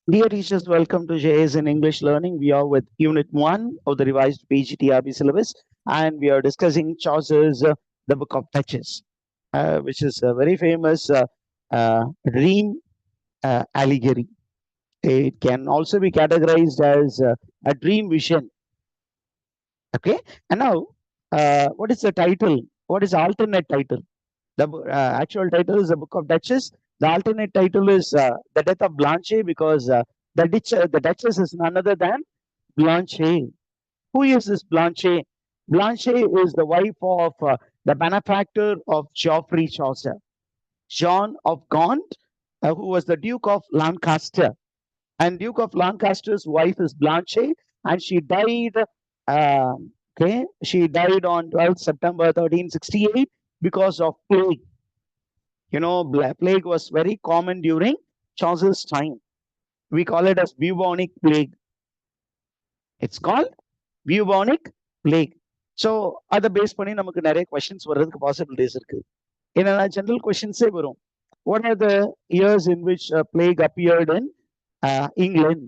Dear teachers, welcome to JS in English Learning. We are with Unit 1 of the revised PG TRB syllabus, and we are discussing Chaucer's The Book of Duchess, which is a very famous dream allegory. It can also be categorized as a dream vision. Okay, and now, what is the title? What is the alternate title? The actual title is The Book of Duchess. The alternate title is The Death of Blanche, because the Duchess is none other than Blanche. Who is this Blanche? Blanche is the wife of the benefactor of Geoffrey Chaucer, John of Gaunt, who was the Duke of Lancaster. And Duke of Lancaster's wife is Blanche, and she died. She died on 12th September 1368 because of plague. You know, plague was very common during Chaucer's time. We call it as bubonic plague. It's called bubonic plague. So அதை base பண்ணி நமக்கு நிறைய questions வர்றதுக்கு possibilities இருக்கு. என்னன்னா general கொஸ்டின்ஸே வரும். What are the years in which plague appeared in England?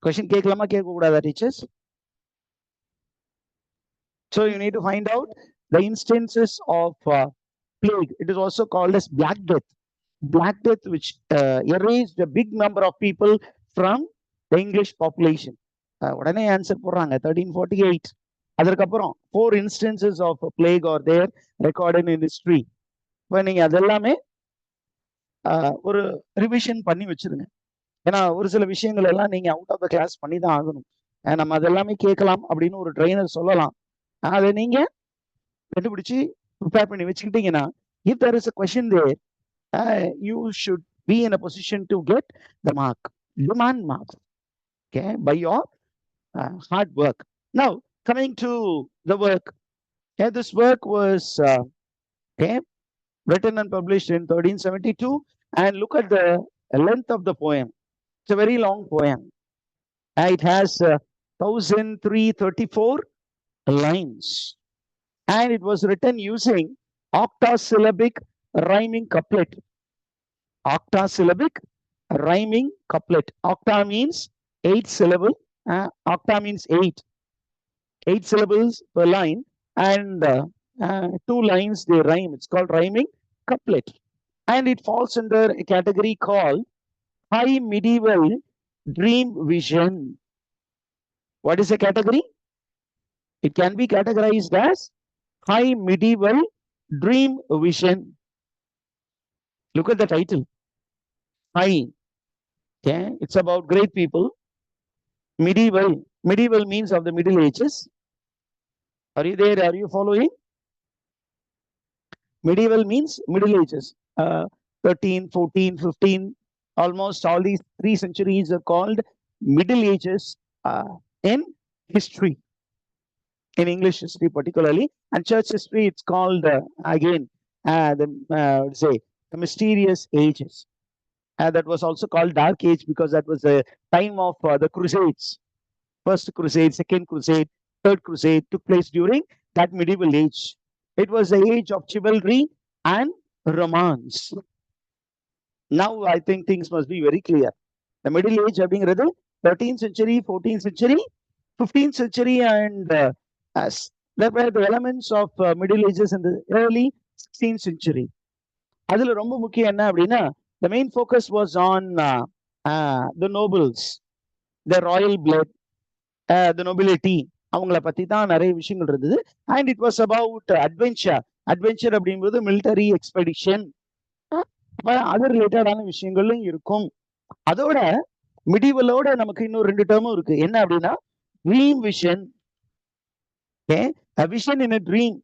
Question கேட்கலாமா கேட்க கூடாதா teachers? So you need to find out the instances of plague. It is also called as Black Death. Black Death, which erased a big number of people from the English population. உடனே answer போடுறாங்க 1348. அதற்கப்புறம் 4 instances of plague are there recorded in history. இப்போ நீங்க அதெல்லாமே ஒரு revision பண்ணி வச்சிருங்க. ஏன்னா ஒரு சில விஷயங்கள் எல்லாம் நீங்க அவுட் ஆஃப் த கிளாஸ் பண்ணி தான் ஆகணும். நம்ம அதெல்லாமே கேட்கலாம் அப்படின்னு ஒரு ட்ரெயினர் சொல்லலாம். அதை நீங்க கண்டுபிடிச்சு ப்ரிப்பேர் பண்ணி வச்சுக்கிட்டீங்கன்னா, if there is a question there, you should be in a position to get the mark, demand marks, okay, by your hard work. Now, coming to the work, this work was written and published in 1372, and look at the length of the poem. It's a very long poem. It has 1334 lines, and it was written using octasyllabic rhyming couplet. Octasyllabic rhyming couplet. Octa means 8 syllable. Octa means 8. 8 syllables per line, and 2 lines they rhyme. It's called rhyming couplet, and it falls under a category called high medieval dream vision. What is the category? It can be categorized as high medieval dream vision. Look at the title. High. Okay, it's about great people. Medieval. Medieval means of the Middle Ages. Are you there? Are you following? Medieval means Middle Ages. 13, 14, 15, almost all these 3 centuries are called Middle Ages in history. In English history particularly, and church history, it's called again the mysterious ages. That was also called Dark Age because that was the time of the Crusades. First Crusade, Second Crusade, Third Crusade took place during that medieval age. It was the age of chivalry and romance. Now I think things must be very clear. The Middle Age அப்படிங்கிறது 13th century, 14th century, 15th century, and there were the elements of Middle Ages in the early 16th century. அதுல ரொம்ப முக்கியம் என்ன அப்படின்னா, the main focus was on the nobles, the royal blood, the nobility. அவங்கள பத்தி தான் நிறைய விஷயங்கள் இருந்தது. And it was about adventure. Adventure அப்படிங்கிறது military expedition, அது ரிலேட்டடான விஷயங்களும் இருக்கும். அதோட மிடிவலோட நமக்கு இன்னும் 2 டேர்மும் இருக்கு. என்ன அப்படின்னா dream vision. Okay, a vision in a dream.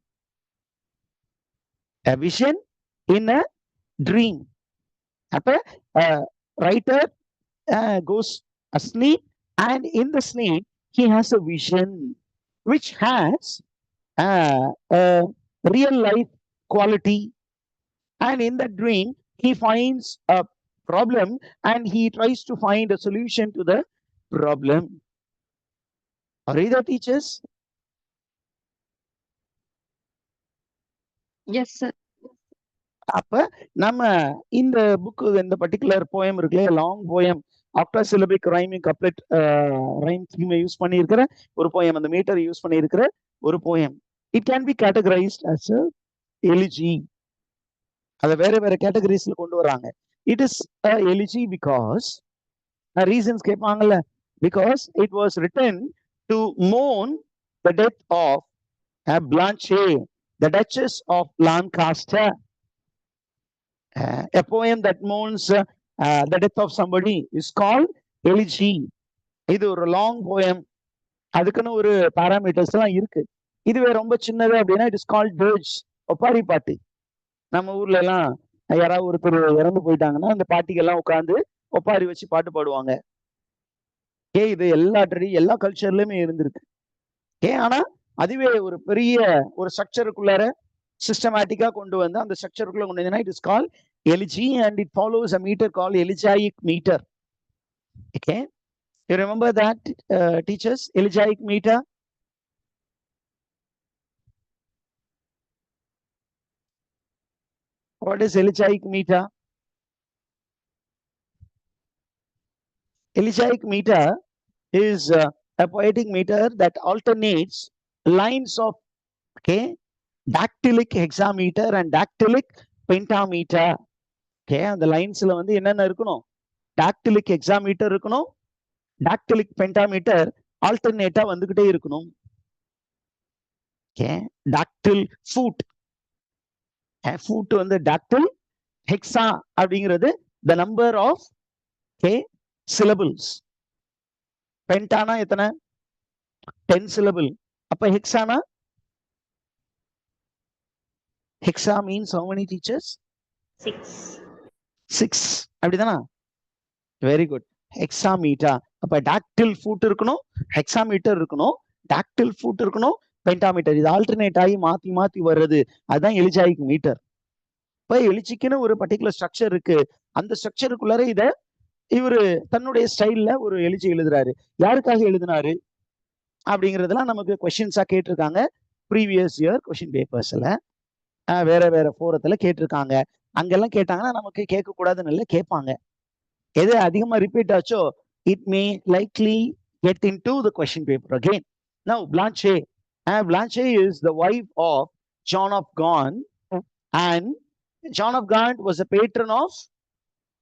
A vision in a dream. அப்ப writer goes asleep, and in the sleep he has a vision which has a real life quality, and in that dream he finds a problem and he tries to find a solution to the problem. Are you the teachers? Yes, sir. அப்ப நம்ம இந்த book, இந்த particular poem இருக்குல்ல, long poem, octosyllabic rhyming couplet rhyme scheme use பண்ணியிருக்கிற ஒரு poem, அந்த metre use பண்ணியிருக்கிற ஒரு poem. It can be categorized as a elegy. அதை வேற வேற கேட்டகரிஸ்ல கொண்டு வராங்க. It is a elegy because reasons கேட்பாங்கல்ல, because it was written to mourn the death of Blanche, the Duchess of Lancaster. A poem that mourns the death of somebody is called elegy. இது ஒரு long poem, அதுக்குன்னு ஒரு parameters எல்லாம் இருக்கு. இதுவே ரொம்ப சின்னது அப்படின்னா இட் இஸ் கால்ட் டர்ஜ், ஒப்பாரி பாட்டு. நம்ம ஊர்ல எல்லாம் யாராவது ஒருத்தர் இறந்து போயிட்டாங்கன்னா அந்த பாட்டிகள்லாம் உட்காந்து ஒப்பாரி வச்சு பாட்டு பாடுவாங்க. இது எல்லா கல்ச்சர்லயுமே இருந்திருக்கு. ஆனா அதுவே ஒரு பெரிய ஒரு ஸ்ட்ரக்சருக்குள்ளார சிஸ்டமேட்டிக்கா கொண்டு வந்து அந்த ஸ்ட்ரக்சருக்குள்ள கொண்டு வந்தா it is call elegy and it follows a meter called elegiac meter. Okay, you remember that teachers, elegiac meter? What is elegiac meter? Elegiac meter is a poetic meter that alternates lines of dactylic hexameter and dactylic pentameter. அந்த லைன்ஸ்ல வந்து என்னென்ன இருக்கணும்? dactylic hexameter இருக்கணும், dactylic pentameter ஆல்டர்னேட்டா வந்துகிட்டே இருக்கணும். dactyl foot, foot வந்து dactyl, hexa அப்படிங்கிறது the number of syllables. பென்டானா எத்தனை? 10 syllable. அப்ப ஹெக்ஸானா? hexa means how many teachers? 6 அப்படிதானா? Very good. ஹெக்ஸாமீட்டர். அப்ப டாக்டில் ஃபுட் இருக்கணும், ஹெக்ஸாமீட்டர் இருக்கணும், டாக்டில் ஃபுட் இருக்கணும், பென்டாமீட்டர். இது ஆல்டர்னேட் ஆகி மாத்தி மாத்தி வர்றது, அதுதான் எலிஜாயிக் மீட்டர். இப்ப எலிஜிக்குன்னு ஒரு பர்டிகுலர் ஸ்ட்ரக்சர் இருக்கு. அந்த ஸ்ட்ரக்சருக்குள்ளார இத இவரு தன்னுடைய ஸ்டைல்ல ஒரு எலிஜி எழுதுறாரு. யாருக்காக எழுதினாரு அப்படிங்கிறதுலாம் நமக்கு கொஸ்டின்ஸா கேட்டிருக்காங்க. ப்ரீவியஸ் இயர் கொஸ்டின் பேப்பர்ஸ்ல வேற வேற ஃபோரத்துல கேட்டிருக்காங்க. அங்கெல்லாம் கேட்டாங்கன்னா நமக்கு கேட்க கூடாதுன்னு இல்லை, கேட்பாங்க. எது அதிகமா ரிப்பீட் ஆச்சோ it may likely get into the question paper again. நவ Blanche, Blanche is the wife of John of Gaunt, and John of Gaunt was a patron of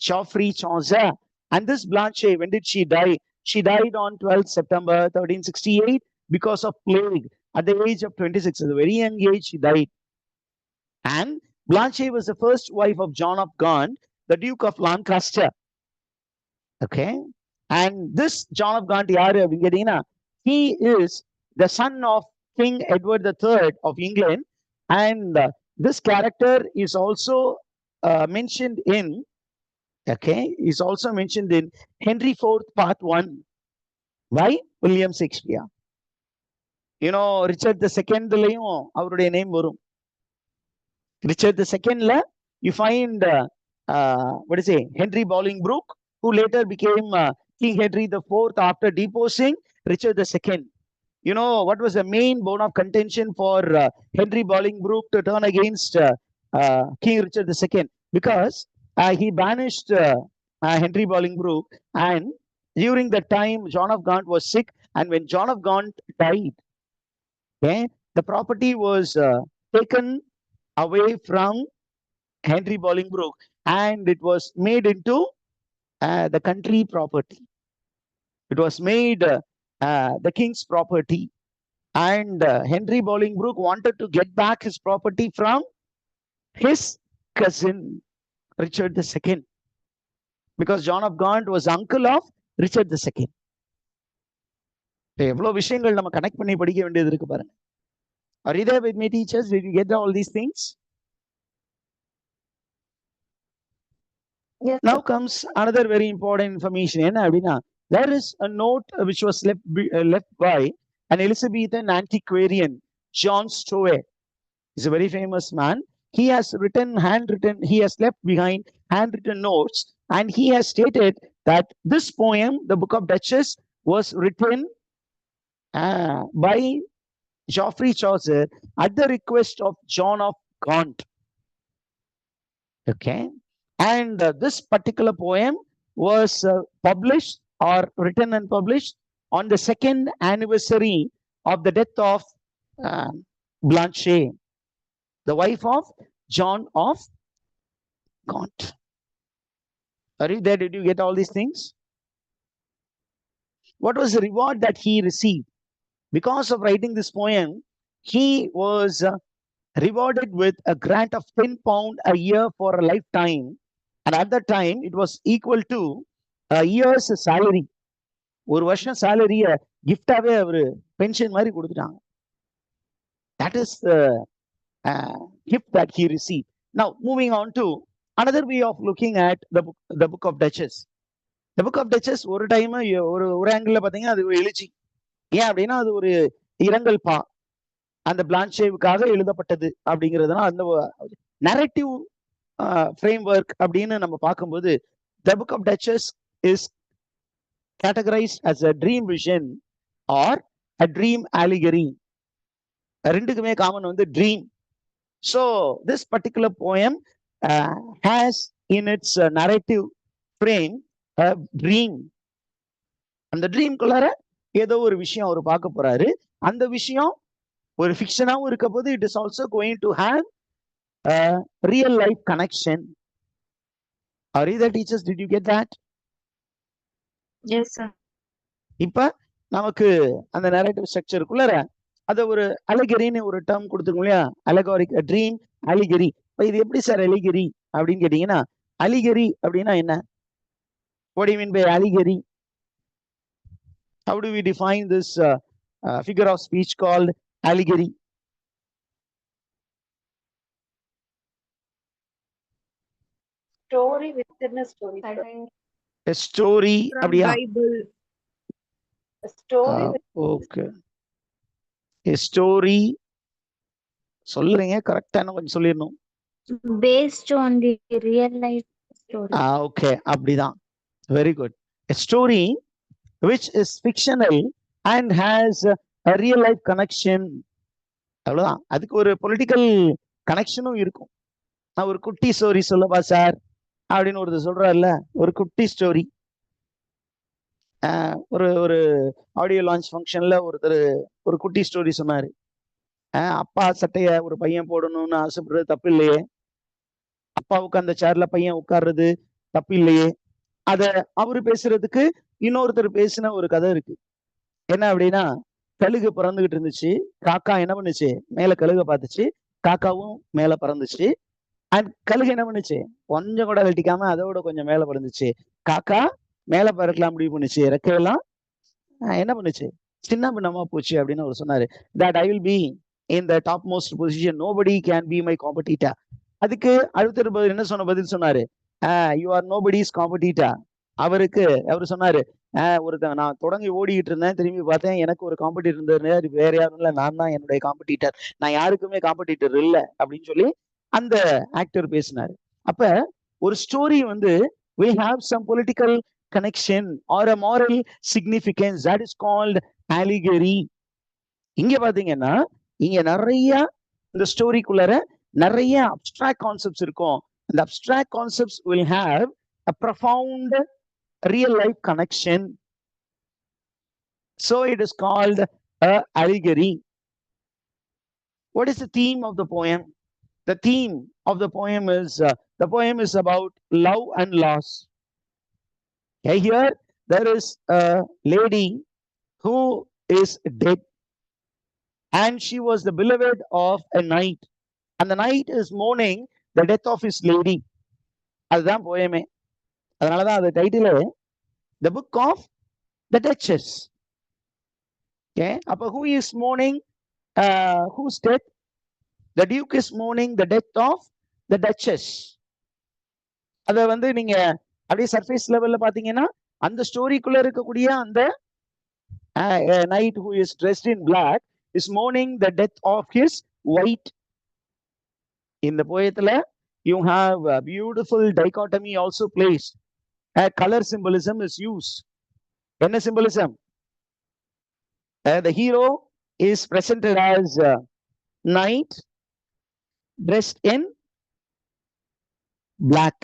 Chaucer. And this Blanche, when did she die? She died on 12th September 1368 because of plague at the age of 26. At a very young age she died. And Blanche was the first wife of John of Gaunt, the Duke of Lancaster. Okay, and this John of Gaunt, he is the son of King Edward III of England, and this character is also mentioned in Henry IV Part 1 by William Shakespeare. You know, Richard II லையும் அவருடைய name வரும். Richard II you find Henry Bolingbroke, who later became King Henry IV after deposing Richard II. You know what was the main bone of contention for Henry Bolingbroke to turn against King Richard II? Because he banished Henry Bolingbroke, and during that time John of Gaunt was sick, and when John of Gaunt died, the property was taken away from Henry Bolingbroke and it was made into the country property. It was made the king's property, and Henry Bolingbroke wanted to get back his property from his cousin Richard II, because John of Gaunt was uncle of Richard II. எவ்வளவு விஷயங்கள் நம்ம connect பண்ணி படிக்க வேண்டியது இருக்கு பாருங்க. Are you there with me, teachers? Did you get all these things? Yes. Now comes another very important information. There is a note which was left by an Elizabethan antiquarian, John Stowe. He's a very famous man. He has left behind handwritten notes, and he has stated that this poem, the Book of Duchess, was written by Geoffrey Chaucer at the request of John of Gaunt. Okay, and this particular poem was published or written and published on the second anniversary of the death of Blanche, the wife of John of Gaunt. Are you there? Did you get all these things? What was the reward that he received? Because of writing this poem, he was rewarded with a grant of £10 a year for a lifetime. And at that time, it was equal to a year's salary. ஒரு வருஷம் சாலரிய கிஃப்டாவே அவரு pension மாதிரி கொடுத்துட்டாங்க. That is the gift that he received. Now, moving on to another way of looking at the book of Duchess. The book of Duchess ஒரு time ஒரு angle பாத்தீங்கன்னா அது எழுச்சி. ஏன் அப்படின்னா அது ஒரு இரங்கல் பா அந்த பிளான்ஷேவுக்காக எழுதப்பட்டது அப்படிங்கிறதுனா அந்த நரேட்டிவ் ஃப்ரேம் ஒர்க் அப்படின்னு நம்ம பார்க்கும்போது the book of Duchess is categorized as a dream vision or a dream allegory. ரெண்டுக்குமே காமன் வந்து dream. So this particular poem has in its narrative frame a dream. அந்த ட்ரீம்குள்ளார ஏதோ ஒரு விஷயம் அவர் பார்க்க போறாரு. அந்த விஷயம் ஒரு ஃபிக்ஷனாவும் இருக்க போது it is also going to have a real life connection. Are you there, teachers? Did you get that? Yes, sir. இப்ப நமக்கு அந்த narrative structureக்குள்ளார அத ஒரு அலெகரின்னு ஒரு டேர்ம் கொடுத்துருக்கோம் இல்லையா? அலெகாரிக் ட்ரீம் அலிகரி. இது எப்படி சார் அலிகரி அப்படின்னு கேட்டீங்கன்னா, அலிகரி அப்படின்னா என்ன? What do you mean by allegory? How do we define this figure of speech called allegory? Story within a story. A story. From Bible. A story. Okay. A story. சொல்லுறீங்க கரெக்டா கொஞ்சம் சொல்லிரணும். Based on the real life story. Okay, அப்படிதான். Very good. A story which is fictional and has a real life connection. அவ்வளவுதான். அதுக்கு ஒரு political கனெக்ஷனும் இருக்கும். நான் ஒரு குட்டி ஸ்டோரி சொல்லவா சார் அப்படின்னு ஒருத்தர் சொல்றாருல்ல, ஒரு குட்டி ஸ்டோரி. ஒரு ஒரு ஆடியோ லான்ச் ஃபங்க்ஷன்ல ஒருத்தர் ஒரு குட்டி ஸ்டோரி சொன்னாரு. அப்பா சட்டைய ஒரு பையன் போடணும்னு ஆசைப்படுறது தப்பு இல்லையே, அப்பாவுக்கு அந்த சேர்ல பையன் உட்கார்றது தப்பு இல்லையே. அத அவரு பேசுறதுக்கு இன்னொருத்தர் பேசின ஒரு கதை இருக்கு. என்ன அப்படின்னா, கழுகு பறந்துகிட்டு இருந்துச்சு, காக்கா என்ன பண்ணுச்சு, மேல கழுக பார்த்துச்சு, காக்காவும் மேல பறந்துச்சு. அண்ட் கழுகு என்ன பண்ணுச்சு, கொஞ்சம் கூட வெட்டிக்காம அதோட கொஞ்சம் மேல பறந்துச்சு. காக்கா மேல பறக்கலாம் முடிவு பண்ணுச்சு, ரெக்கையெல்லாம் என்ன பண்ணுச்சு, சின்ன பின்னமா போச்சு அப்படின்னு அவர் சொன்னாரு. that I will be in the topmost position, nobody can be my competitor. அதுக்கு அடுத்த என்ன சொன்ன பதில் சொன்னாரு, you are nobody's competitor. அவருக்கு அவரு சொன்னாரு, ஒருத்தன் நான் தொடங்கி ஓடிக்கிட்டு இருந்தேன், திரும்பி பார்த்தேன் எனக்கு ஒரு காம்படிட்டர் இருந்தது, வேற யாரும் இல்லை, நான் தான் என்னுடைய காம்படிட்டர், நான் யாருக்குமே காம்படிட்டர் இல்லை அப்படின்னு சொல்லி அந்த ஆக்டர் பேசினாரு. அப்ப ஒரு ஸ்டோரி வந்து will have some political connection or a moral significance, that is called allegory. இங்க பாத்தீங்கன்னா இங்க நிறைய இந்த ஸ்டோரிக்குள்ளார நிறைய அப்டிராக்ட் கான்செப்ட்ஸ் இருக்கும். அந்த abstract concepts will have a profound real life connection, so it is called a allegory. What is the theme of the poem? The theme of the poem is about love and loss. Okay, here there is a lady who is dead and she was the beloved of a knight, and the knight is mourning the death of his lady. அதுதான் போயமே. அதனாலதான் அது title the book of the Duchess. Okay, அப்ப who is mourning whose death? The Duke is mourning the death of the Duchess. அத வந்து நீங்க அப்படியே surface லெவல்ல பாத்தீங்கன்னா அந்த ஸ்டோரிக்குள்ள இருக்கக்கூடிய அந்த knight who is dressed in black is mourning the death of his white. இந்த போயத்துல you have a beautiful dichotomy also placed. A color symbolism is used. என்ன symbolism? The hero is presented as knight dressed in black.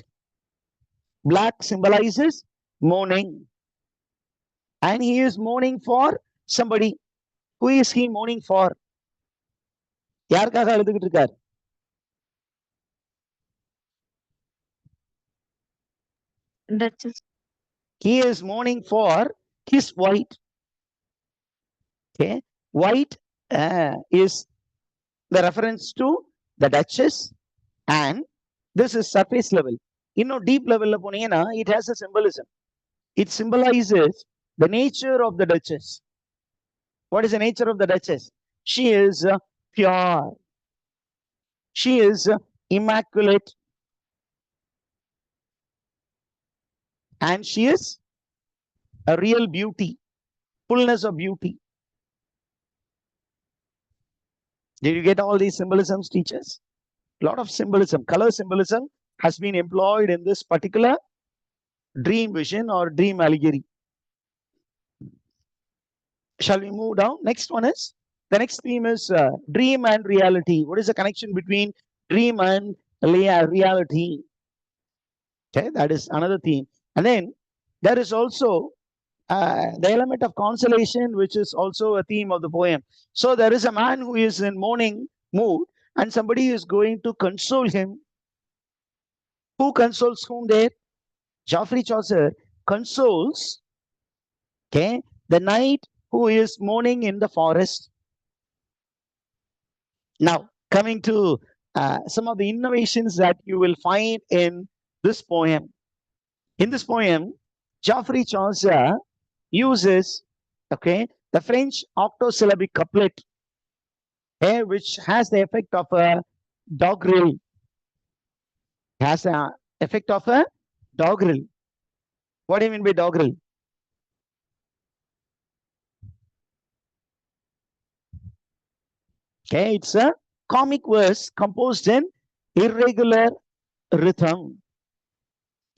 Black symbolizes mourning. And he is mourning for somebody. Who is he mourning for? யாருக்காக அழுதுகிட்டு இருக்கார்? Duchess. He is mourning for his white. Okay, white is the reference to the Duchess, and this is surface level. Deep level it has a symbolism. It symbolizes the nature of the Duchess. What is the nature of the Duchess? She is pure. She is immaculate. And she is a real beauty, fullness of beauty. Did you get all these symbolisms, teachers? A lot of symbolism, color symbolism has been employed in this particular dream vision or dream allegory. Shall we move down? Next one is, the next theme is dream and reality. What is the connection between dream and reality? Okay, that is another theme. And then there is also the element of consolation, which is also a theme of the poem. So there is a man who is in mourning mood, and somebody is going to console him. Who consoles whom there? Geoffrey Chaucer consoles, okay, the knight who is mourning in the forest. Now, coming to some of the innovations that you will find in this poem. In this poem, Geoffrey Chaucer uses, okay, the French octosyllabic couplet, which has the effect of a doggerel. Has the effect of a doggerel. What do you mean by doggerel? Okay, it's a comic verse composed in irregular rhythm.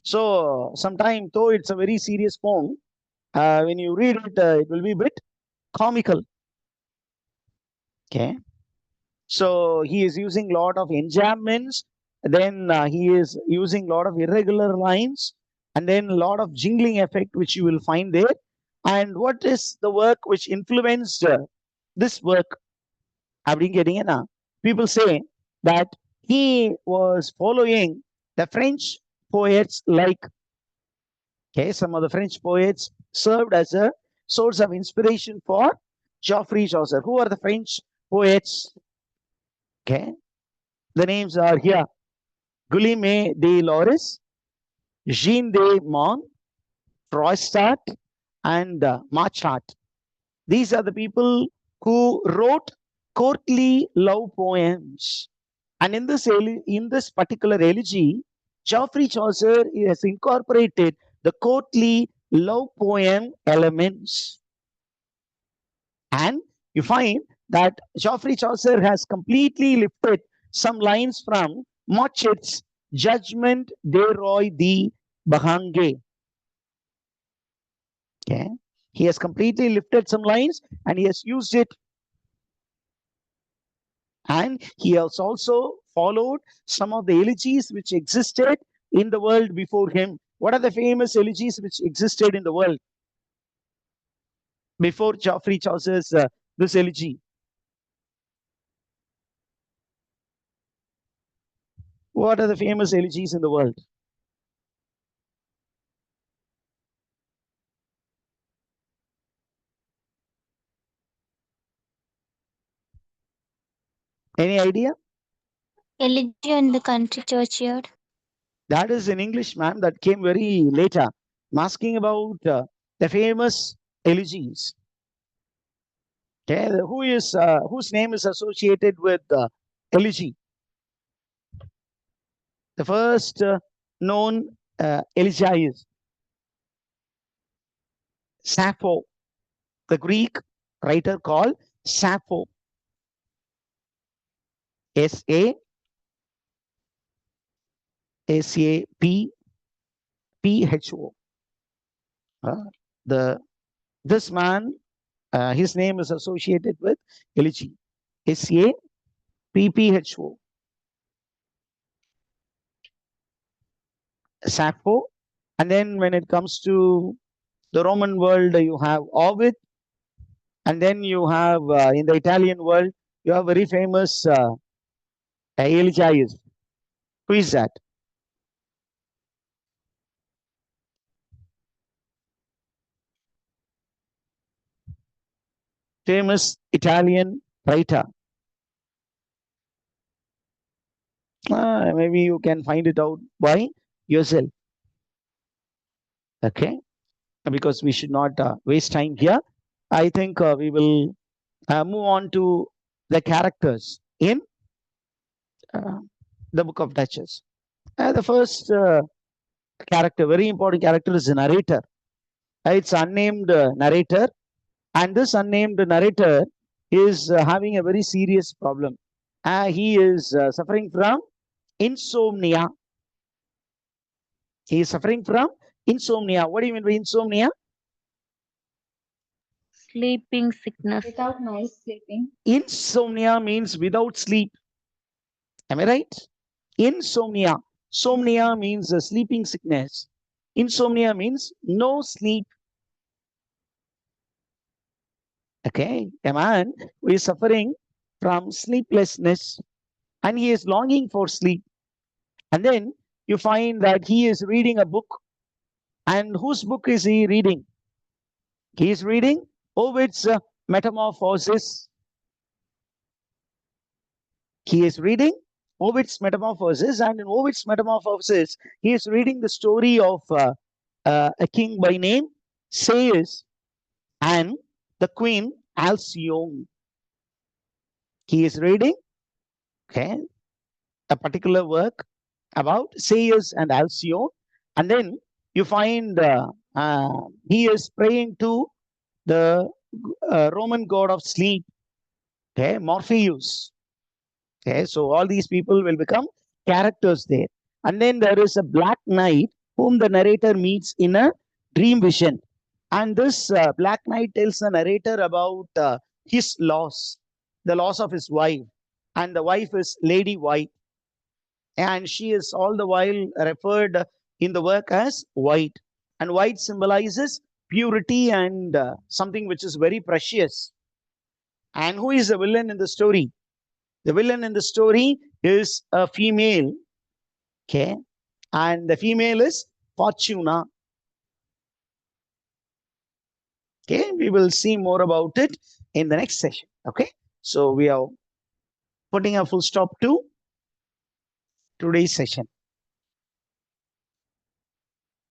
So sometimes, though it's a very serious poem, when you read it, it will be a bit comical. Okay, so he is using a lot of enjambments, then he is using a lot of irregular lines, and then a lot of jingling effect, which you will find there. And what is the work which influenced this work? People say that he was following the French poets, like, okay, some of the French poets served as a source of inspiration for Geoffrey Chaucer. Who are the French poets? Okay, the names are here: Guillaume de Loris, Jean de Meun, Froissart, and Marchart. These are the people who wrote courtly love poems. And in this particular elegy, Geoffrey Chaucer has incorporated the courtly love poem elements. And you find that Geoffrey Chaucer has completely lifted some lines from Motet's Judgment de Roy de Bahange. Okay, he has completely lifted some lines and he has used it. And he has also followed some of the elegies which existed in the world before him. What are the famous elegies which existed in the world before Geoffrey Chaucer's this elegy? What are the famous elegies in the world? Any idea? Elegy in the country churchyard. That is in English, ma'am. That came very later. I'm asking about the famous elegies. Okay, whose name is associated with elegy? The first known elegy is Sappho, the Greek writer called Sappho. Sappho. This man, his name is associated with elegy. Sappho. Sappho. And then when it comes to the Roman world, you have Ovid, and then you have in the Italian world, you have very famous Eligius. Who is that? Famous Italian writer. Maybe you can find it out by yourself. Okay, because we should not waste time here. I think we will move on to the characters in uh, the book of Duchess. The first character, very important character, is the narrator. It's unnamed narrator, and this unnamed narrator is having a very serious problem. He is suffering from insomnia. He is suffering from insomnia. What do you mean by insomnia? Sleeping sickness. Without nice sleeping. Insomnia means without sleep. Am I right? Insomnia. Somnia means sleeping sickness. Insomnia means no sleep. Okay, a man who is suffering from sleeplessness and he is longing for sleep. And then you find that he is reading a book. And whose book is he reading? He is reading Ovid's Metamorphosis. He is reading Ovid's Metamorphosis, and in Ovid's Metamorphosis, he is reading the story of a king by name Chaucer and the queen Alcyone. He is reading, okay, a particular work about Chaucer and Alcyone, and then you find he is praying to the Roman god of sleep, okay, Morpheus. Okay, so all these people will become characters there. And then there is a black knight whom the narrator meets in a dream vision. And this black knight tells the narrator about his loss, the loss of his wife. And the wife is Lady White. And she is all the while referred in the work as white. And white symbolizes purity and something which is very precious. And who is the villain in the story? The villain in the story is a female, okay, and the female is Fortuna. Okay, we will see more about it in the next session. Okay, so we are putting a full stop to today's session.